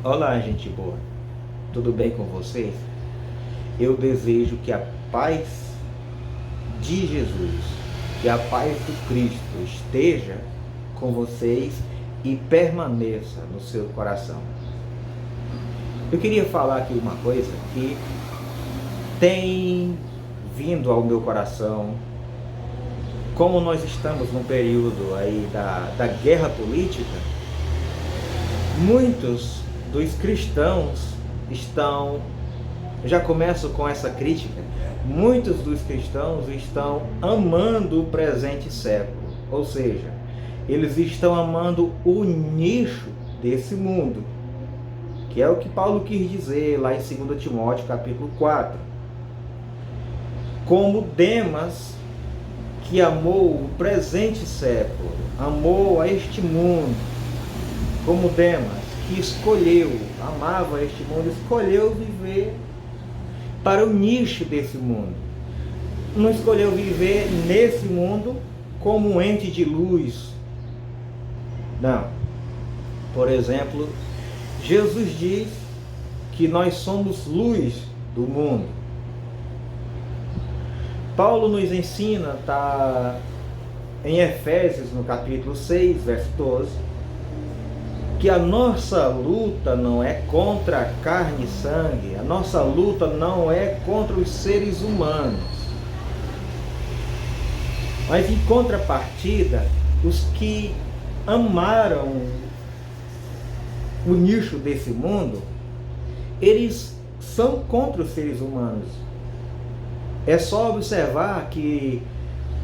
Olá, gente boa. Tudo bem com vocês? Eu desejo que a paz de Jesus, que a paz do Cristo esteja com vocês e permaneça no seu coração. Eu queria falar aqui uma coisa que tem vindo ao meu coração. Como nós estamos num período aí da guerra política, muitos dos cristãos já começo com essa crítica, muitos dos cristãos estão amando o presente século, ou seja, eles estão amando o nicho desse mundo, que é o que Paulo quis dizer lá em 2 Timóteo capítulo 4, como Demas, que amou o presente século, amou a este mundo, como Demas, que amava este mundo, escolheu viver para o nicho desse mundo. Não escolheu viver nesse mundo como um ente de luz. Não. Por exemplo, Jesus diz que nós somos luz do mundo. Paulo nos ensina, está em Efésios, no capítulo 6, verso 12, que a nossa luta não é contra carne e sangue, a nossa luta não é contra os seres humanos. Mas em contrapartida, os que amaram o nicho desse mundo, eles são contra os seres humanos. É só observar que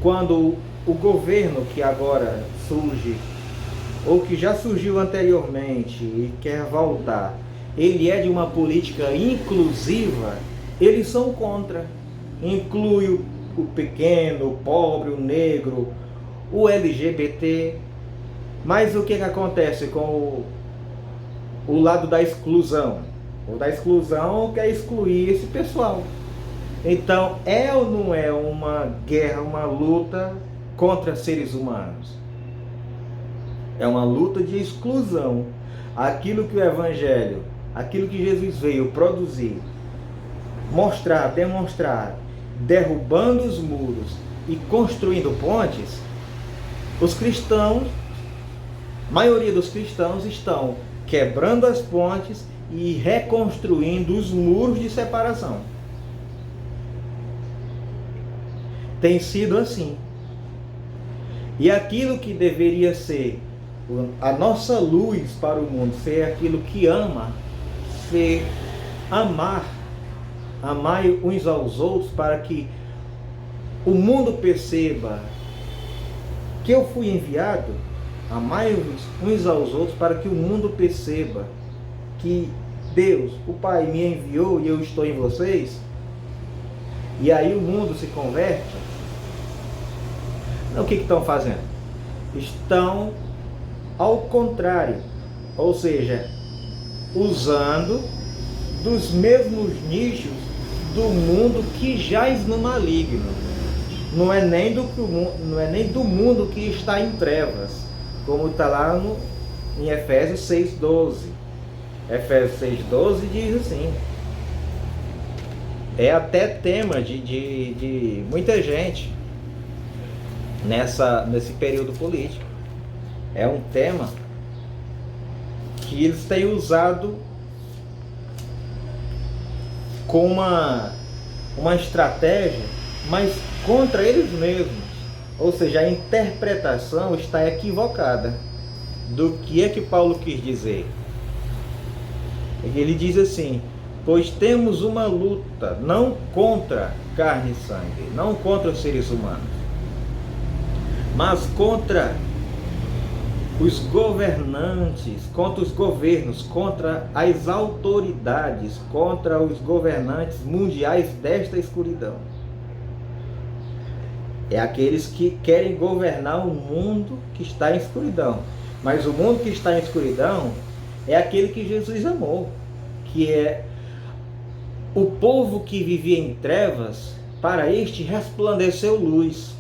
quando o governo que agora surge, ou que já surgiu anteriormente e quer voltar, ele é de uma política inclusiva, eles são contra. Inclui o pequeno, o pobre, o negro, o LGBT. Mas o que acontece com o lado da exclusão? O da exclusão quer excluir esse pessoal. Então, é ou não é uma guerra, uma luta contra seres humanos? É uma luta de exclusão. Aquilo que o Evangelho, aquilo que Jesus veio produzir, mostrar, demonstrar, derrubando os muros e construindo pontes, os cristãos, a maioria dos cristãos estão quebrando as pontes e reconstruindo os muros de separação. Tem sido assim. E aquilo que deveria ser a nossa luz para o mundo, ser aquilo que ama, ser amar uns aos outros, para que o mundo perceba que eu fui enviado, amar uns aos outros, para que o mundo perceba que Deus, o Pai, me enviou e eu estou em vocês, e aí o mundo se converte. O que estão fazendo? Estão ao contrário, ou seja, usando dos mesmos nichos do mundo que jaz no maligno. Não é nem do mundo que está em trevas, como está lá em Efésios 6,12. Efésios 6,12 diz assim. É até tema de muita gente nesse período político. É um tema que eles têm usado com uma estratégia, mas contra eles mesmos. Ou seja, a interpretação está equivocada do que é que Paulo quis dizer. Ele diz assim: pois temos uma luta não contra carne e sangue, não contra os seres humanos, mas contra os governantes, contra os governos, contra as autoridades, contra os governantes mundiais desta escuridão. É aqueles que querem governar o mundo que está em escuridão. Mas o mundo que está em escuridão é aquele que Jesus amou, que é o povo que vivia em trevas. Para este resplandeceu luz.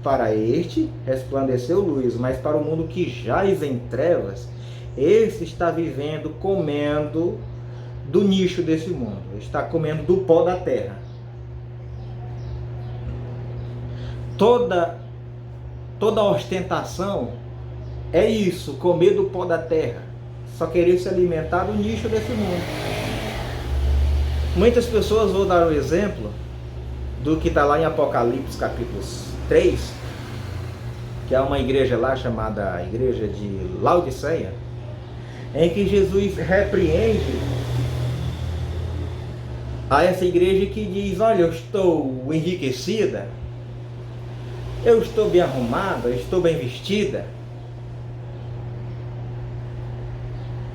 Para este resplandeceu luz, mas para o mundo que jaz em trevas, esse está vivendo, comendo do nicho desse mundo, está comendo do pó da terra. Toda ostentação é isso, comer do pó da terra, só querer se alimentar do nicho desse mundo. Muitas pessoas, vou dar um exemplo do que está lá em Apocalipse capítulo 3, que é uma igreja lá chamada Igreja de Laodiceia, em que Jesus repreende a essa igreja que diz: olha, eu estou enriquecida, eu estou bem arrumada, eu estou bem vestida,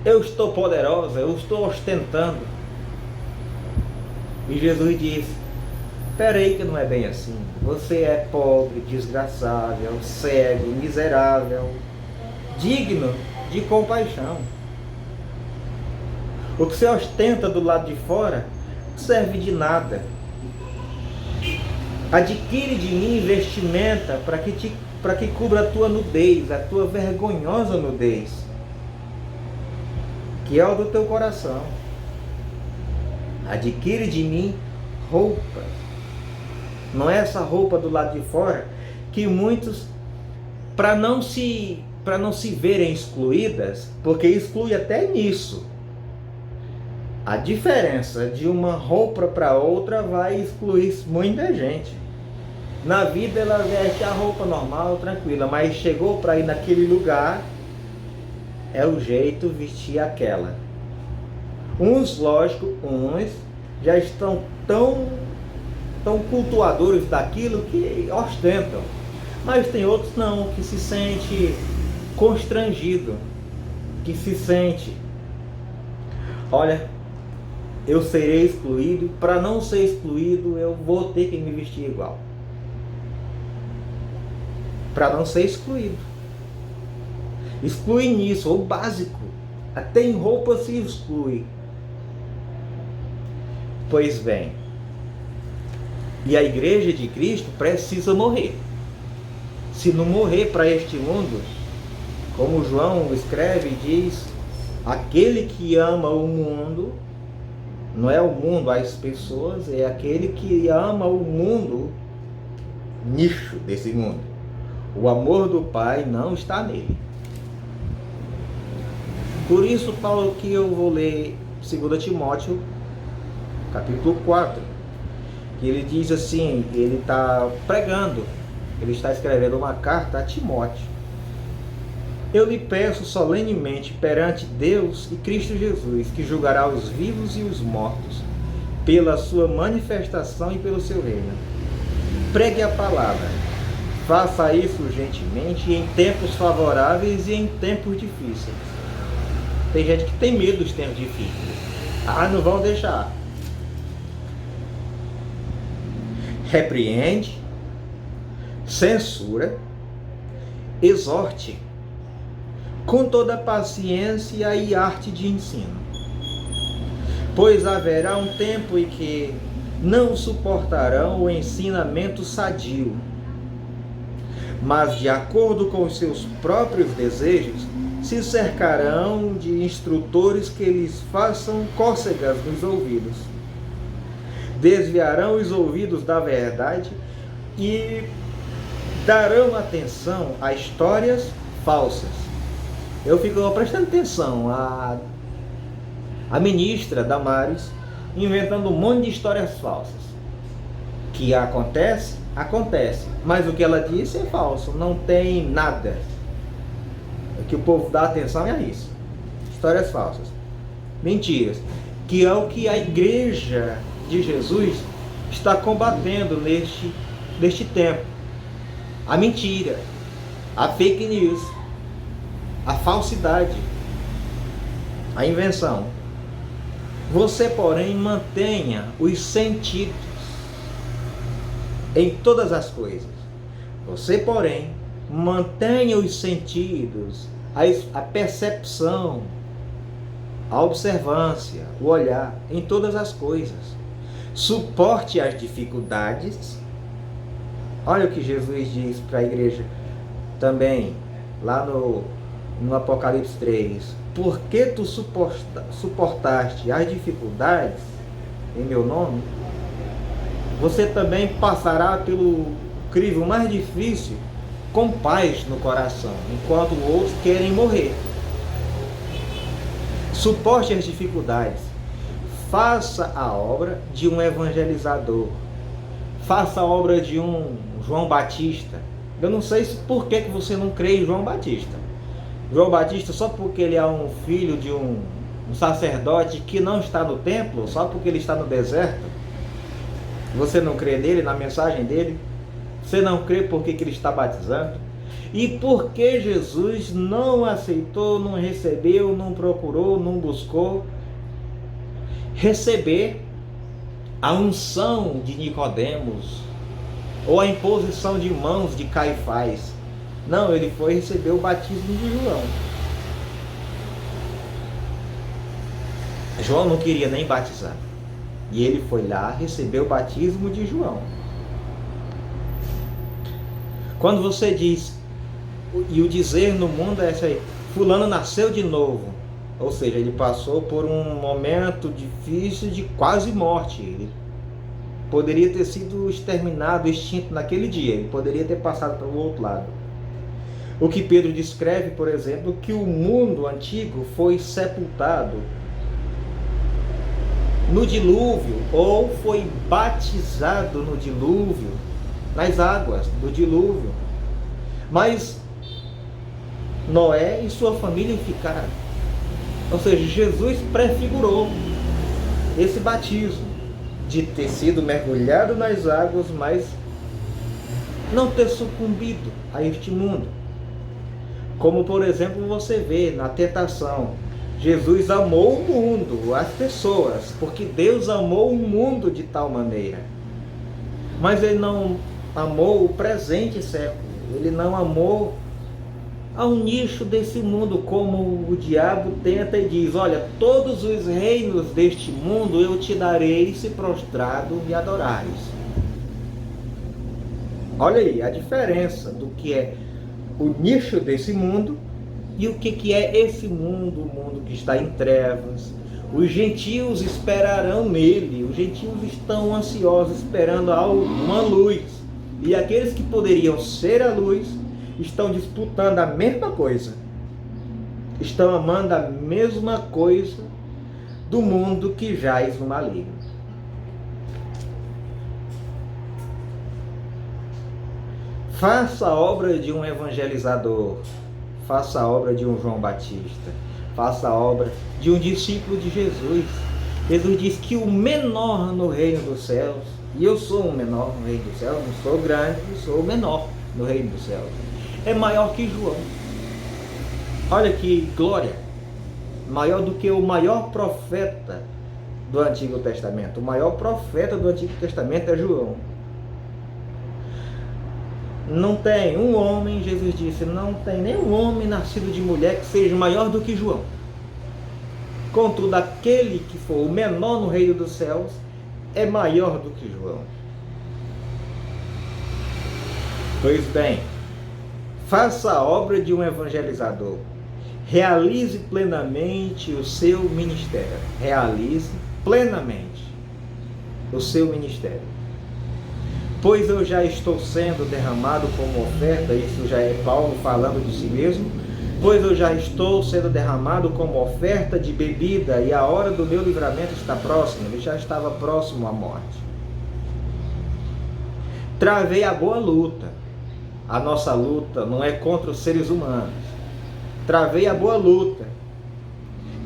eu estou poderosa, eu estou ostentando. E Jesus diz: espera aí que não é bem assim. Você é pobre, desgraçável, cego, miserável, digno de compaixão. O que você ostenta do lado de fora não serve de nada. Adquire de mim vestimenta para que cubra a tua nudez, a tua vergonhosa nudez, que é o do teu coração. Adquire de mim roupas. Não é essa roupa do lado de fora que muitos, para não se verem excluídas, porque exclui até nisso. A diferença de uma roupa para outra vai excluir muita gente. Na vida ela veste a roupa normal, tranquila, mas chegou para ir naquele lugar, é o jeito vestir aquela. Uns, lógico, uns já estão tão cultuadores daquilo que ostentam. Mas tem outros não, que se sente constrangido, que se sente: olha, eu serei excluído, para não ser excluído eu vou ter que me vestir igual. Para não ser excluído. Exclui nisso, o básico. Até em roupa se exclui. Pois bem, e a igreja de Cristo precisa morrer. Se não morrer para este mundo, como João escreve e diz: aquele que ama o mundo, não é o mundo, as pessoas, é aquele que ama o mundo, nicho desse mundo. O amor do Pai não está nele. Por isso, Paulo, que eu vou ler 2 Timóteo, capítulo 4, que ele diz assim, ele está pregando, ele está escrevendo uma carta a Timóteo. Eu lhe peço solenemente perante Deus e Cristo Jesus, que julgará os vivos e os mortos, pela sua manifestação e pelo seu reino. Pregue a palavra, faça isso urgentemente, em tempos favoráveis e em tempos difíceis. Tem gente que tem medo dos tempos difíceis. Não vão deixar. Repreende, censura, exorte, com toda paciência e arte de ensino. Pois haverá um tempo em que não suportarão o ensinamento sadio, mas de acordo com os seus próprios desejos, se cercarão de instrutores que lhes façam cócegas nos ouvidos. Desviarão os ouvidos da verdade e darão atenção a histórias falsas. Eu fico prestando atenção a ministra Damares inventando um monte de histórias falsas. Que acontece, mas o que ela disse é falso, não tem nada. O que o povo dá atenção é isso. Histórias falsas, mentiras, que é o que a igreja de Jesus está combatendo neste tempo. A mentira, a fake news, a falsidade, a invenção. Você, porém, mantenha os sentidos em todas as coisas. Você, porém, mantenha os sentidos, a percepção, a observância, o olhar em todas as coisas. Suporte as dificuldades. Olha o que Jesus diz para a igreja também, lá no Apocalipse 3. porque tu suportaste as dificuldades em meu nome, você também passará pelo crivo mais difícil com paz no coração, enquanto outros querem morrer. Suporte as dificuldades. Faça a obra de um evangelizador. Faça a obra de um João Batista. Eu não sei por que você não crê em João Batista. João Batista, só porque ele é um filho de um sacerdote que não está no templo, só porque ele está no deserto, você não crê nele, na mensagem dele? Você não crê porque que ele está batizando? E por que Jesus não aceitou, não recebeu, não procurou, não buscou receber a unção de Nicodemos ou a imposição de mãos de Caifás? Não, ele foi receber o batismo de João. João não queria nem batizar. E ele foi lá receber o batismo de João. Quando você diz, e o dizer no mundo é isso aí, fulano nasceu de novo. Ou seja, ele passou por um momento difícil de quase morte. Ele poderia ter sido exterminado, extinto naquele dia. Ele poderia ter passado para o outro lado. O que Pedro descreve, por exemplo, que o mundo antigo foi sepultado no dilúvio, ou foi batizado no dilúvio, nas águas do dilúvio. Mas Noé e sua família ficaram. Ou seja, Jesus prefigurou esse batismo de ter sido mergulhado nas águas, mas não ter sucumbido a este mundo. Como, por exemplo, você vê na tentação, Jesus amou o mundo, as pessoas, porque Deus amou o mundo de tal maneira. Mas ele não amou o presente século, ele não amou ao nicho desse mundo, como o diabo tenta e diz, olha, todos os reinos deste mundo eu te darei se prostrado me adorares. Olha aí a diferença do que é o nicho desse mundo e o que é esse mundo, o mundo que está em trevas. Os gentios esperarão nele, os gentios estão ansiosos esperando uma luz, e aqueles que poderiam ser a luz estão disputando a mesma coisa, estão amando a mesma coisa do mundo que jaz no maligno. Faça a obra de um evangelizador, faça a obra de um João Batista, faça a obra de um discípulo de Jesus. Jesus diz que o menor no reino dos céus, e eu sou um menor no reino dos céus, não sou grande, sou o menor no reino dos céus, é maior que João. Olha que glória, maior do que o maior profeta do Antigo Testamento. O maior profeta do Antigo Testamento é João. Não tem um homem, Jesus disse, não tem nenhum homem nascido de mulher que seja maior do que João. Contudo, aquele que for o menor no reino dos céus é maior do que João. Pois bem, faça a obra de um evangelizador. Realize plenamente o seu ministério. Realize plenamente o seu ministério. Pois eu já estou sendo derramado como oferta, isso já é Paulo falando de si mesmo, pois eu já estou sendo derramado como oferta de bebida, e a hora do meu livramento está próxima. Ele já estava próximo à morte. Travei a boa luta. A nossa luta não é contra os seres humanos. Travei a boa luta.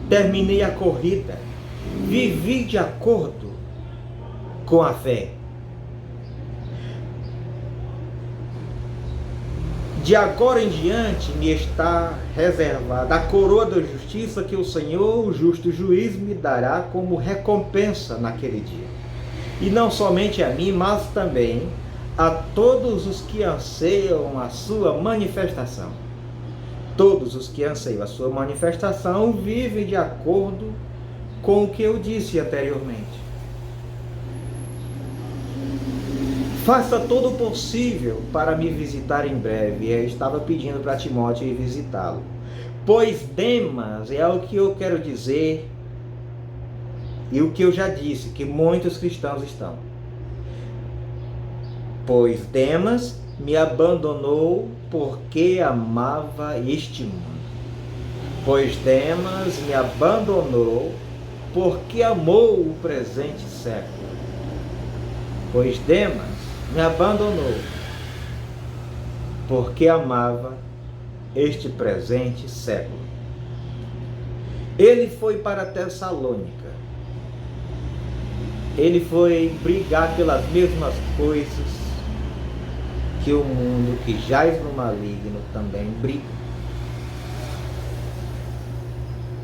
Terminei a corrida. Vivi de acordo com a fé. De agora em diante me está reservada a coroa da justiça que o Senhor, o justo juiz, me dará como recompensa naquele dia. E não somente a mim, mas também a todos os que anseiam a sua manifestação. Todos os que anseiam a sua manifestação vivem de acordo com o que eu disse anteriormente. Faça todo o possível para me visitar em breve. Eu estava pedindo para Timóteo ir visitá-lo. Pois Demas, é o que eu quero dizer, e o que eu já disse, que muitos cristãos estão. Pois Demas me abandonou porque amava este mundo. Pois Demas me abandonou porque amou o presente século. Pois Demas me abandonou porque amava este presente século. Ele foi para Tessalônica. Ele foi brigar pelas mesmas coisas que o mundo que jaz no maligno também briga.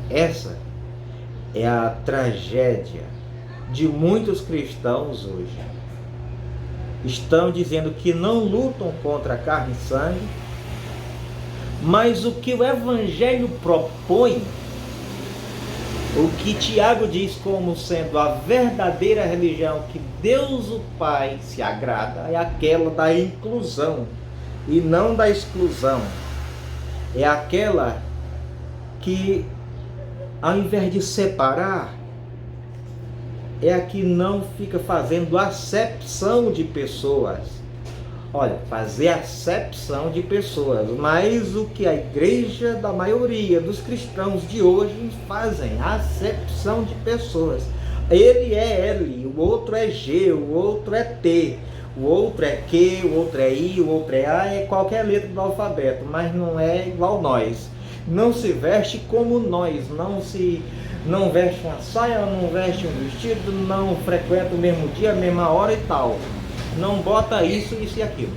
Essa é a tragédia de muitos cristãos hoje. Estão dizendo que não lutam contra carne e sangue, mas o que o Evangelho propõe, o que Tiago diz como sendo a verdadeira religião que Deus o Pai se agrada, é aquela da inclusão e não da exclusão. É aquela que, ao invés de separar, é a que não fica fazendo acepção de pessoas. Olha, fazer acepção de pessoas, mas o que a igreja da maioria dos cristãos de hoje fazem, acepção de pessoas. Ele é L, o outro é G, o outro é T, o outro é Q, o outro é I, o outro é A, é qualquer letra do alfabeto, mas não é igual nós. Não se veste como nós, não veste uma saia, não veste um vestido, não frequenta o mesmo dia, a mesma hora e tal. Não bota isso e aquilo.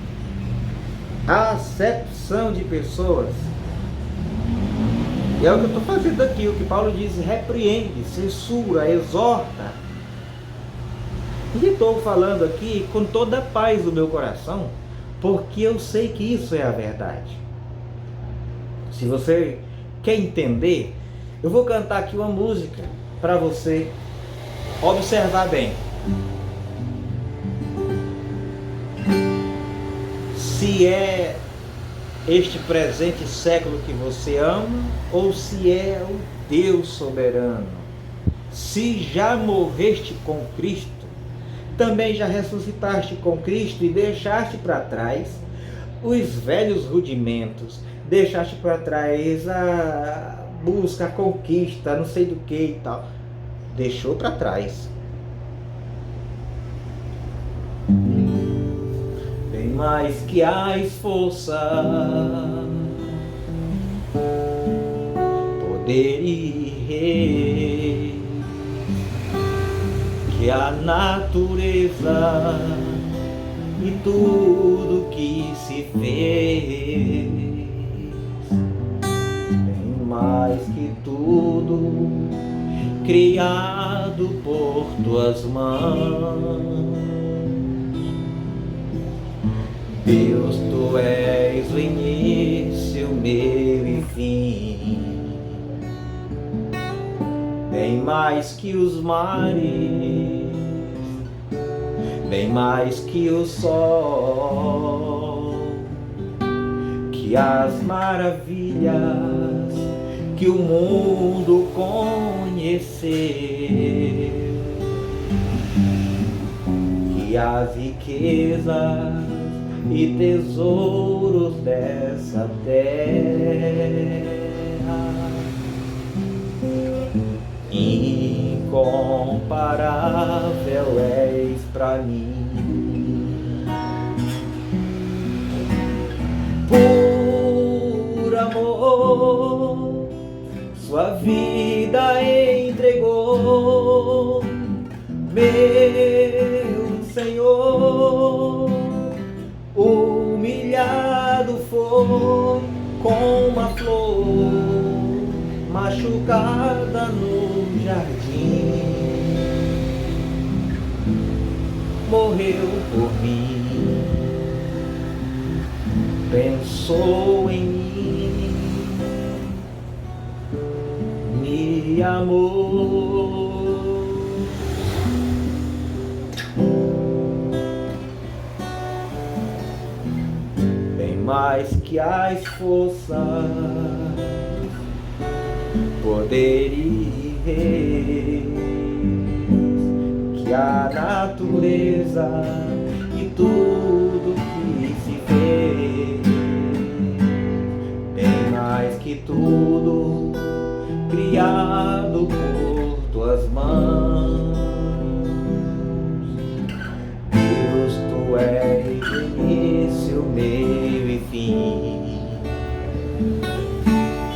A acepção de pessoas. E é o que eu estou fazendo aqui. O que Paulo diz: repreende, censura, exorta. E estou falando aqui com toda a paz do meu coração, porque eu sei que isso é a verdade. Se você quer entender, eu vou cantar aqui uma música para você observar bem. Se é este presente século que você ama, ou se é o Deus soberano. Se já morreste com Cristo, também já ressuscitaste com Cristo e deixaste para trás os velhos rudimentos, deixaste para trás a busca, a conquista, não sei do que e tal. Deixou para trás. Bem mais que as forças, poder e rei, que a natureza e tudo que se fez, bem mais que tudo criado por tuas mãos. Deus, tu és o início, meio e fim, bem mais que os mares, bem mais que o sol, que as maravilhas que o mundo conheceu, que as riquezas e tesouros dessa terra, incomparável és pra mim. Por amor, sua vida entregou, meu Senhor. Humilhado foi como a flor machucada no jardim, morreu por mim, pensou em mim, me amou. Mais que as forças, poderes que a natureza e tudo que se fez, bem mais que tudo criado por tuas mãos. Deus, tu és o início, meio e fim,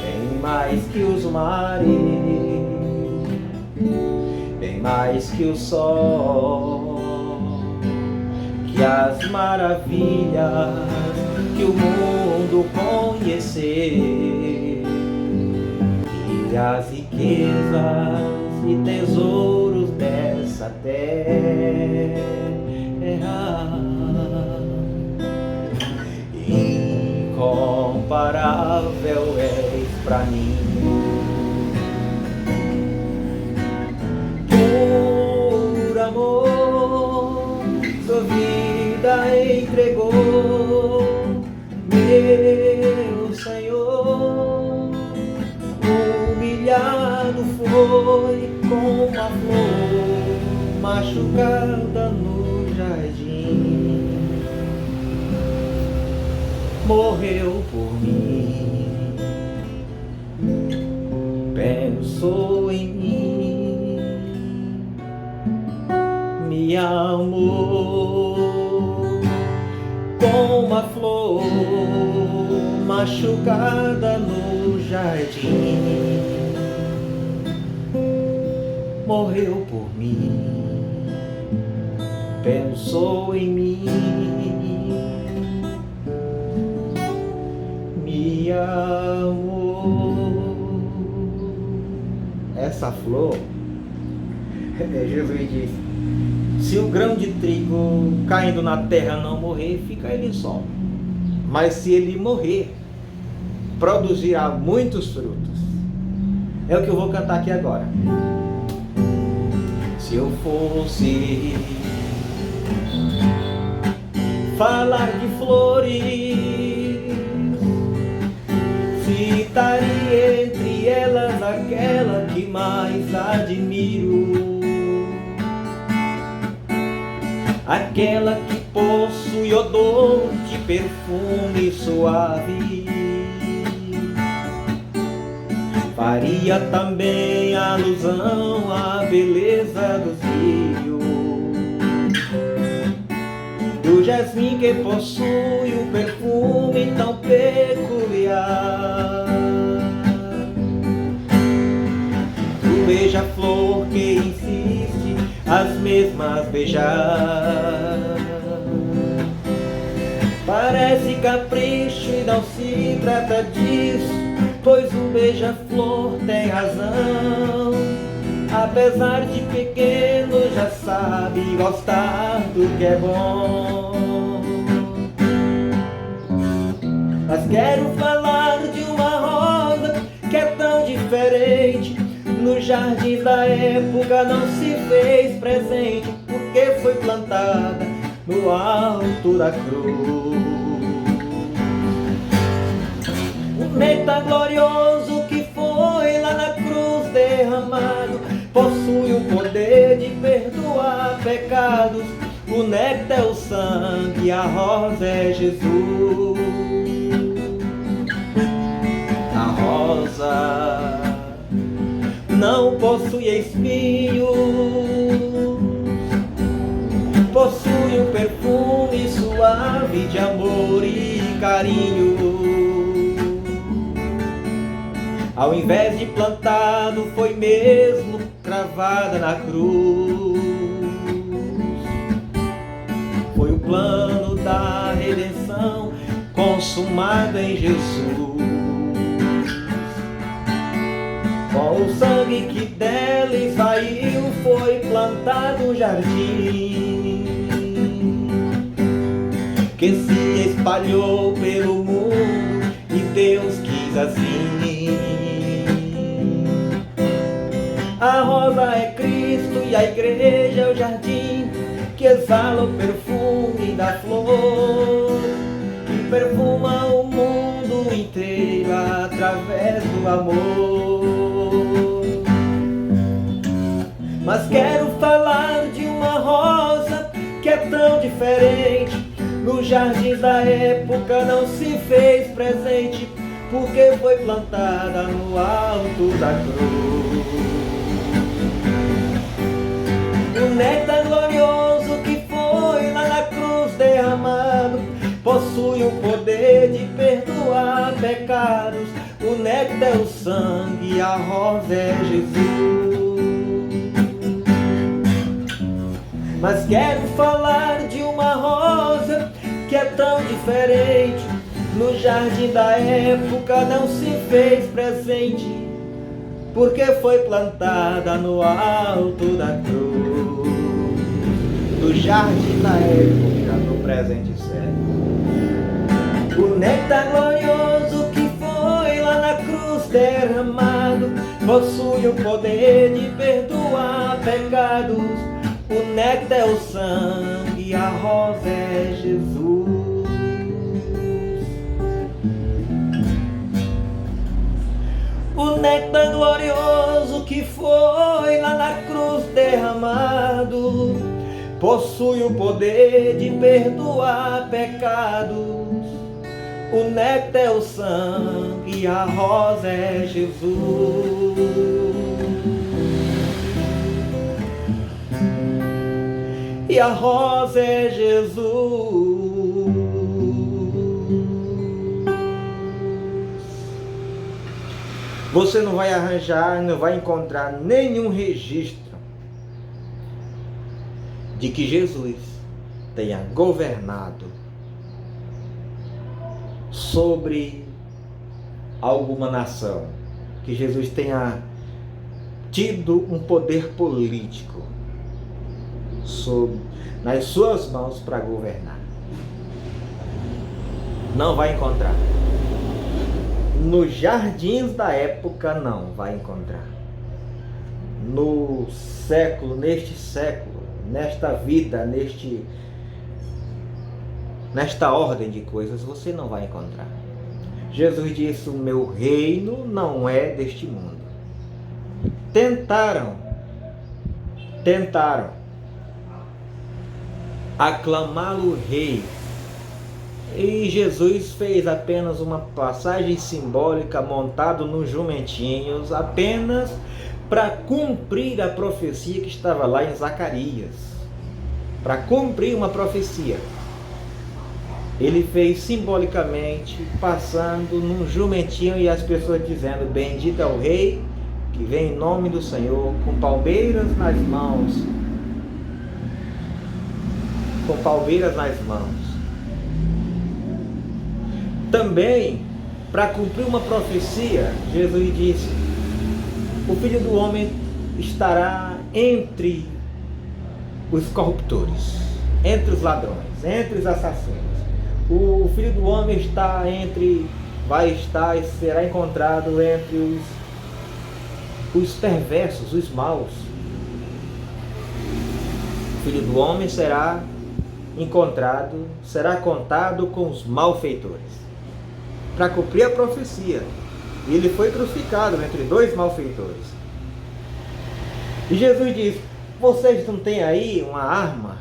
bem mais que os mares, bem mais que o sol, que as maravilhas que o mundo conhecer, e as riquezas e tesouros dessa terra. Incomparável és pra mim. Por amor, sua vida entregou, meu Senhor. Humilhado foi como a flor machucada no jardim. Morreu por mim, pensou em mim, me amou como a flor machucada no jardim. Morreu por mim, pensou em mim, me amou. Essa flor, Jesus disse, se o grão de trigo caindo na terra não morrer, fica ele só. Mas se ele morrer, produzirá muitos frutos. É o que eu vou cantar aqui agora. Se eu fosse falar de flores, citaria entre elas aquela que mais admiro, aquela que possui odor de perfume suave. Faria também alusão à beleza dos rios, do jasmim que possui um perfume tão peculiar, do beija-flor que insiste as mesmas beijar. Parece capricho e não se trata disso, pois o beija-flor tem razão. Apesar de pequeno, já sabe gostar do que é bom. Mas quero falar de uma rosa que é tão diferente. No jardim da época não se fez presente, porque foi plantada no alto da cruz. O néctar glorioso que foi lá na cruz derramado possui o poder de perdoar pecados. O néctar é o sangue, a rosa é Jesus. A rosa não possui espinhos, possui um perfume suave de amor e carinho. Ao invés de plantado, foi mesmo cravada na cruz. Foi o plano da redenção consumado em Jesus. Com o sangue que dela saiu, foi plantado um jardim que se espalhou pelo mundo, e Deus quis assim. A rosa é Cristo e a igreja é o jardim que exala o perfume da flor, que perfuma o mundo inteiro através do amor. Mas quero falar de uma rosa que é tão diferente. No jardim da época não se fez presente, porque foi plantada no alto da cruz. O néctar glorioso que foi lá na cruz derramado possui o poder de perdoar pecados. O néctar é o sangue, a rosa é Jesus. Mas quero falar de uma rosa que é tão diferente. No jardim da época não se fez presente, porque foi plantada no alto da cruz. Do jardim da época no presente século. O néctar glorioso que foi lá na cruz derramado possui o poder de perdoar pecados. O néctar é o sangue, a rosa é Jesus. O néctar glorioso que foi lá na cruz derramado possui o poder de perdoar pecados. O néctar é o sangue, a rosa é Jesus. E a rosa é Jesus. Você não vai arranjar, não vai encontrar nenhum registro de que Jesus tenha governado sobre alguma nação, que Jesus tenha tido um poder político nas suas mãos para governar. Não vai encontrar. Nos jardins da época não vai encontrar. No século, neste século, nesta vida, nesta ordem de coisas, você não vai encontrar. Jesus disse: o meu reino não é deste mundo. Tentaram aclamá-lo rei, e Jesus fez apenas uma passagem simbólica montado nos jumentinhos, apenas para cumprir a profecia que estava lá em Zacarias. Para cumprir uma profecia, ele fez simbolicamente, passando num jumentinho, e as pessoas dizendo: bendito é o rei que vem em nome do Senhor, com palmeiras nas mãos. Com palmeiras nas mãos. Também, para cumprir uma profecia, Jesus disse: o Filho do Homem estará entre os corruptores, entre os ladrões, entre os assassinos. O Filho do Homem vai estar e será encontrado entre os perversos, os maus. O Filho do Homem será encontrado, será contado com os malfeitores. Para cumprir a profecia, ele foi crucificado entre dois malfeitores. E Jesus diz: vocês não têm aí uma arma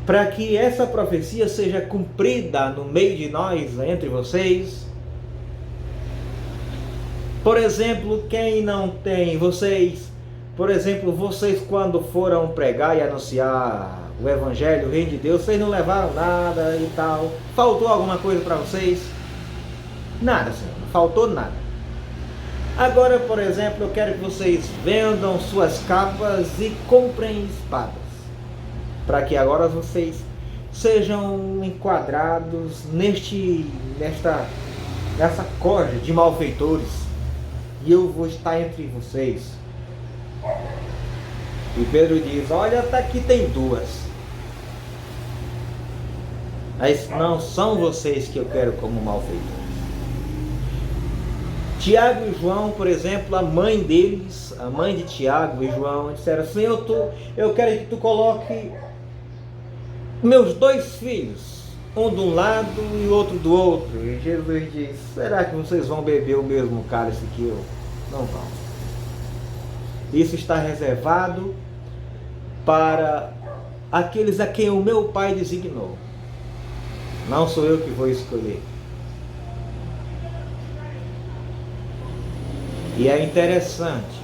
para que essa profecia seja cumprida no meio de nós, entre vocês? Por exemplo, quem não tem, vocês quando foram pregar e anunciar o Evangelho, o Reino de Deus, vocês não levaram nada e tal. Faltou alguma coisa para vocês? Nada, Senhor, não faltou nada. Agora, por exemplo, eu quero que vocês vendam suas capas e comprem espadas, para que agora vocês sejam enquadrados nessa corja de malfeitores, e eu vou estar entre vocês. E Pedro diz: olha, tá aqui, tem duas. Mas não são vocês que eu quero como malfeitores. Tiago e João, por exemplo, a mãe deles, a mãe de Tiago e João, disseram: Senhor, eu quero que tu coloque meus dois filhos, um de um lado e outro do outro. E Jesus diz: será que vocês vão beber o mesmo cálice que eu? Não vão. Isso está reservado para aqueles a quem o meu Pai designou. Não sou eu que vou escolher. E é interessante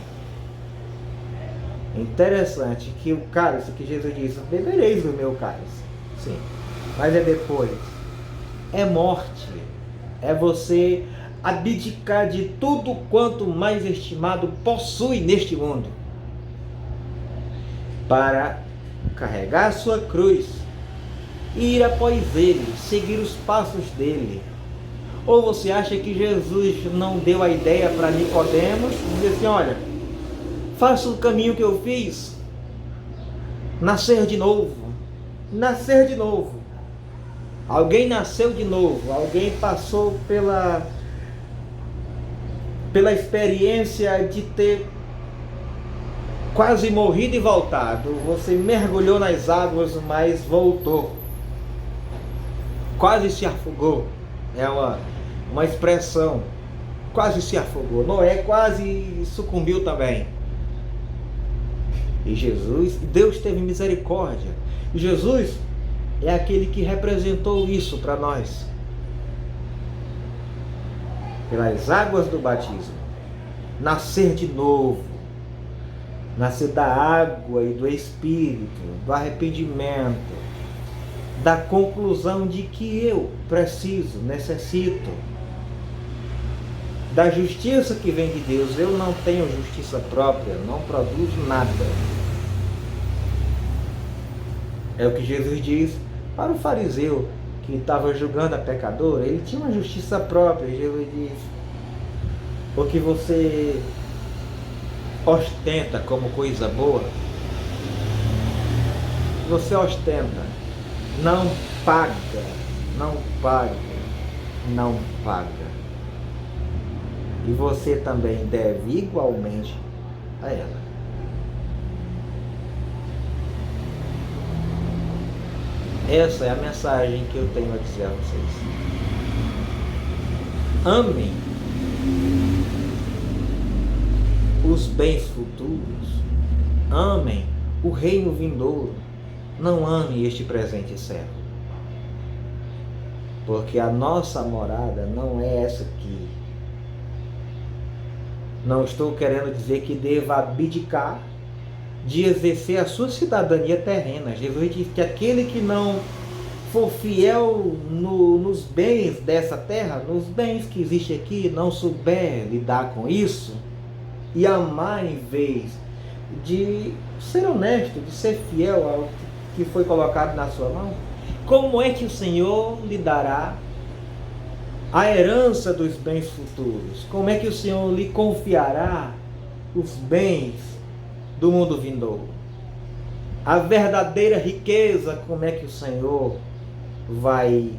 que o cálice que Jesus disse, bebereis do meu cálice. Sim, mas é depois. É morte. É você abdicar de tudo quanto mais estimado possui neste mundo, para carregar a sua cruz e ir após ele, seguir os passos dele. Ou você acha que Jesus não deu a ideia para Nicodemos, dizer assim, olha, faça o caminho que eu fiz, nascer de novo, nascer de novo. Alguém nasceu de novo, alguém passou pela experiência de ter quase morrido e voltado. Você mergulhou nas águas, mas voltou. Quase se afogou. É uma expressão. Quase se afogou. Noé quase sucumbiu também. E Deus teve misericórdia. E Jesus é aquele que representou isso para nós. Pelas águas do batismo. Nascer de novo. Nascer da água e do Espírito, do arrependimento, da conclusão de que eu preciso, necessito da justiça que vem de Deus. Eu não tenho justiça própria, não produzo nada. É o que Jesus diz para o fariseu que estava julgando a pecadora. Ele tinha uma justiça própria. Jesus diz, o que você ostenta como coisa boa, você ostenta, não paga, não paga, não paga. E você também deve igualmente a ela. Essa é a mensagem que eu tenho a dizer a vocês. Amem os bens futuros, amem o reino vindouro, não amem este presente século, porque a nossa morada não é essa aqui. Não estou querendo dizer que deva abdicar de exercer a sua cidadania terrena. Jesus diz que aquele que não for fiel nos bens dessa terra, nos bens que existem aqui, não souber lidar com isso, e amar em vez de ser honesto, de ser fiel ao que foi colocado na sua mão, como é que o Senhor lhe dará a herança dos bens futuros? Como é que o Senhor lhe confiará os bens do mundo vindouro? A verdadeira riqueza, como é que o Senhor vai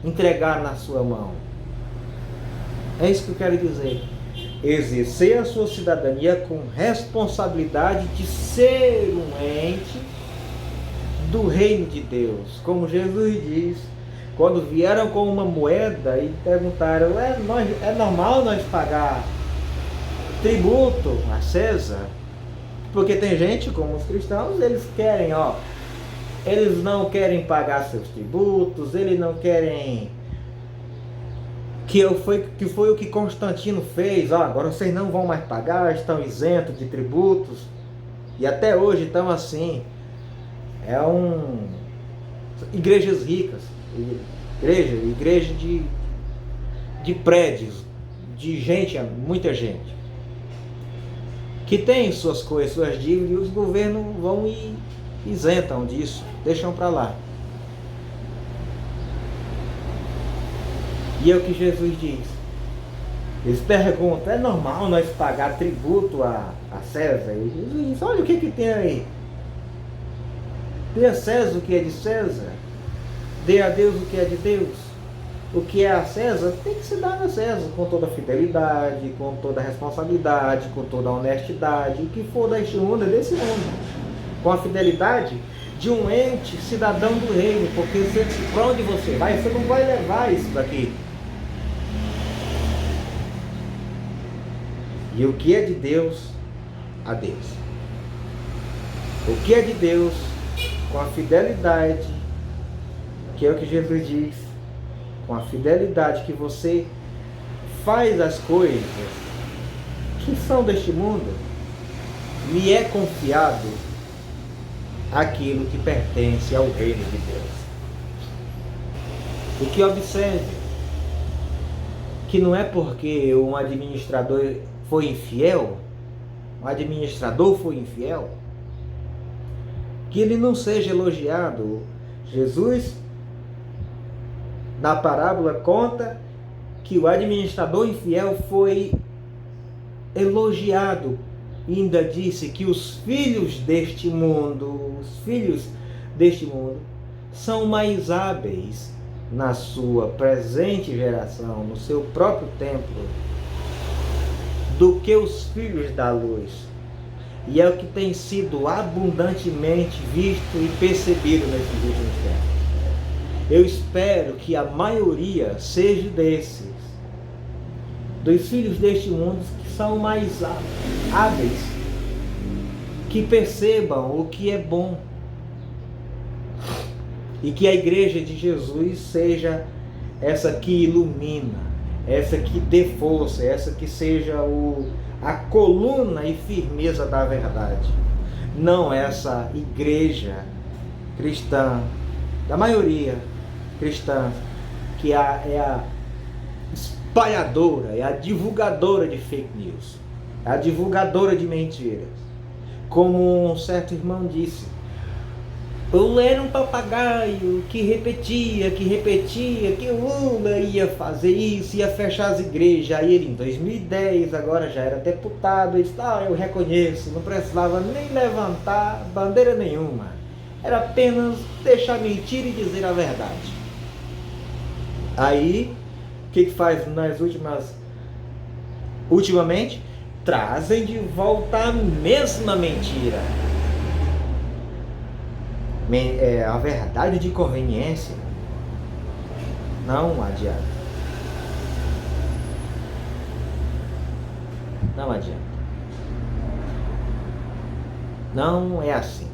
entregar na sua mão? É isso que eu quero dizer. Exercer a sua cidadania com responsabilidade de ser um ente do reino de Deus. Como Jesus diz, quando vieram com uma moeda e perguntaram, é normal nós pagar tributo a César? Porque tem gente, como os cristãos, eles não querem pagar seus tributos, eles não querem... Que foi o que Constantino fez. Agora vocês não vão mais pagar, estão isentos de tributos. E até hoje estão assim. Igrejas ricas, igreja de prédios, de gente, muita gente, que tem suas coisas, suas dívidas, e os governos vão e isentam disso, deixam para lá. E é o que Jesus diz. Eles perguntam, é normal nós pagar tributo a César? E Jesus diz, olha o que tem aí. Dê a César o que é de César, dê a Deus o que é de Deus. O que é a César tem que se dar a César, com toda a fidelidade, com toda a responsabilidade, com toda a honestidade. O que for deste mundo é desse mundo. Com a fidelidade de um ente cidadão do reino, porque para onde você vai, você não vai levar isso daqui. E o que é de Deus a Deus. O que é de Deus, com a fidelidade, que é o que Jesus diz, com a fidelidade que você faz as coisas que são deste mundo, lhe é confiado aquilo que pertence ao reino de Deus. O que observe, que não é porque um administrador foi infiel, que ele não seja elogiado. Jesus, na parábola, conta que o administrador infiel foi elogiado. E ainda disse que os filhos deste mundo são mais hábeis na sua presente geração, no seu próprio templo, do que os filhos da luz. E é o que tem sido abundantemente visto e percebido nesses últimos tempos. Eu espero que a maioria seja desses, dos filhos deste mundo, que são mais hábeis, que percebam o que é bom. E que a igreja de Jesus seja essa que ilumina, essa que dê força, essa que seja a coluna e firmeza da verdade. Não essa igreja cristã, da maioria cristã, que é a espalhadora, é a divulgadora de fake news, é a divulgadora de mentiras. Como um certo irmão disse, eu era um papagaio que repetia que o Lula ia fazer isso, ia fechar as igrejas. Aí ele, em 2010, agora já era deputado, ele disse, eu reconheço, não precisava nem levantar bandeira nenhuma. Era apenas deixar mentir e dizer a verdade. Aí, o que faz ultimamente? Trazem de volta a mesma mentira. A verdade de conveniência não adianta. Não adianta. Não é assim.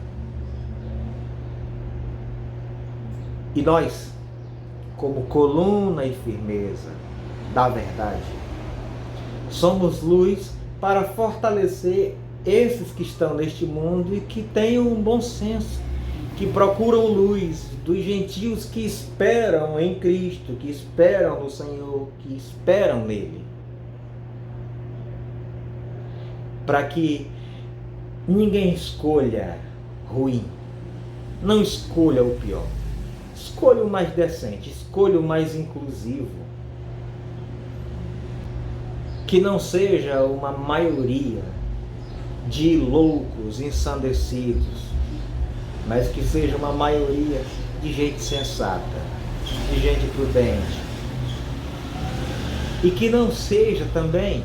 E nós, como coluna e firmeza da verdade, somos luz para fortalecer esses que estão neste mundo e que tenham um bom senso, que procuram luz, dos gentios que esperam em Cristo, que esperam no Senhor, que esperam nele. Para que ninguém escolha ruim, não escolha o pior, escolha o mais decente, escolha o mais inclusivo. Que não seja uma maioria de loucos, ensandecidos, mas que seja uma maioria de gente sensata, de gente prudente. E que não seja também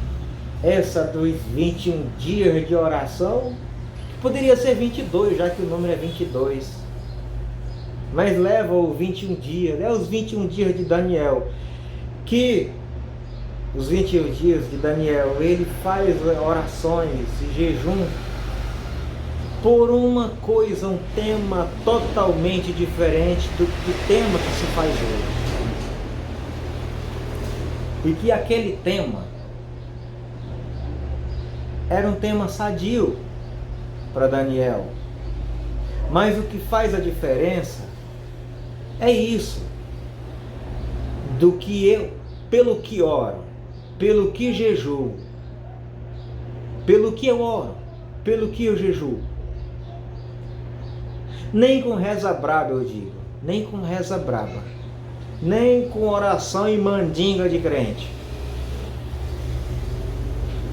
essa dos 21 dias de oração, que poderia ser 22, já que o número é 22. Mas leva o 21 dias, os 21 dias de Daniel, que os 21 dias de Daniel, ele faz orações e jejum por uma coisa, um tema totalmente diferente do tema que se faz hoje. E que aquele tema era um tema sadio para Daniel. Mas o que faz a diferença é isso, do que eu, pelo que oro, pelo que jejuo, pelo que eu oro, pelo que eu jejuo. Nem com reza braba, eu digo, nem com reza braba, nem com oração e mandinga de crente.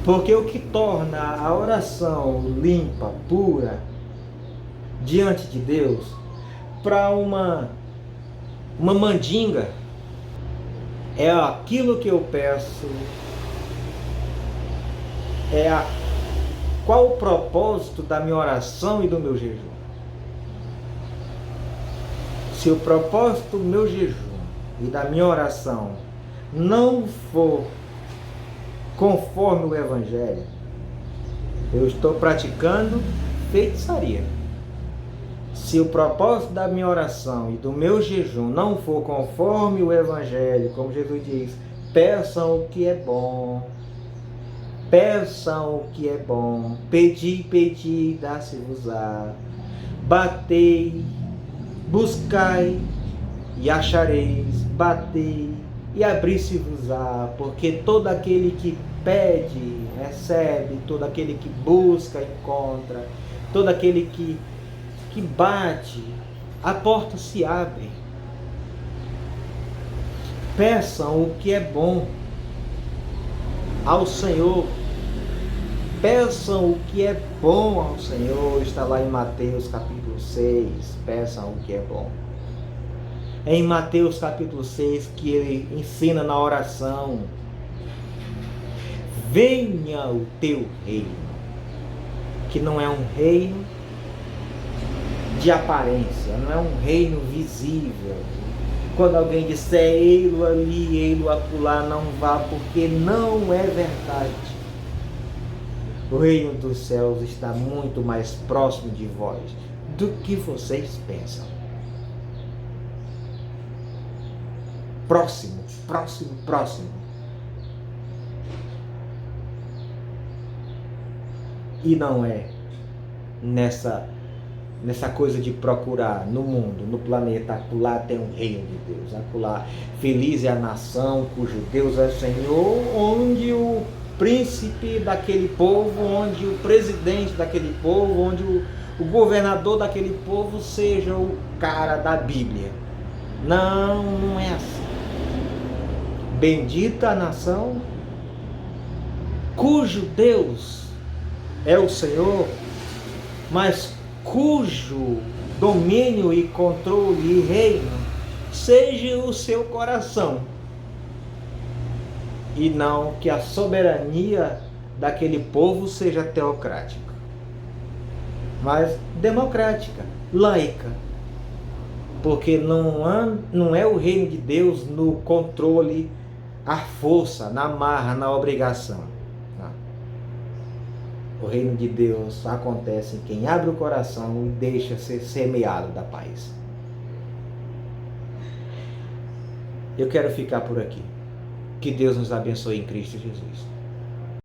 Porque o que torna a oração limpa, pura, diante de Deus, para uma mandinga, é aquilo que eu peço, qual o propósito da minha oração e do meu jejum. Se o propósito do meu jejum e da minha oração não for conforme o Evangelho, Eu estou praticando feitiçaria. Se o propósito da minha oração e do meu jejum não for conforme o Evangelho, como Jesus diz, peçam o que é bom. Peçam o que é bom. Pedi, pedi, dá-se-vos-á. Batei, buscai e achareis. Batei e abri-se-vos-á. Porque todo aquele que pede, recebe. Todo aquele que busca, encontra. Todo aquele que bate, a porta se abre. Peçam o que é bom ao Senhor. Peçam o que é bom ao Senhor. Está lá em Mateus capítulo 6. Peçam o que é bom. É em Mateus capítulo 6 que ele ensina na oração: venha o teu reino. Que não é um reino de aparência, não é um reino visível. Quando alguém disser ei-lo ali, ei-lo acolá, não vá, porque não é verdade. O reino dos céus está muito mais próximo de vós do que vocês pensam. Próximo, próximo, próximo. E não é nessa coisa de procurar no mundo, no planeta, acolá tem um reino de Deus, acolá feliz é a nação cujo Deus é Senhor, onde o príncipe daquele povo, onde o presidente daquele povo, onde o governador daquele povo seja o cara da Bíblia. Não, não é assim. Bendita a nação cujo Deus é o Senhor, mas cujo domínio e controle e reino seja o seu coração, e não que a soberania daquele povo seja teocrática, mas democrática, laica, porque não é o reino de Deus no controle, à força, na marra, na obrigação. O reino de Deus acontece em quem abre o coração e deixa ser semeado da paz. Eu quero ficar por aqui. Que Deus nos abençoe em Cristo Jesus.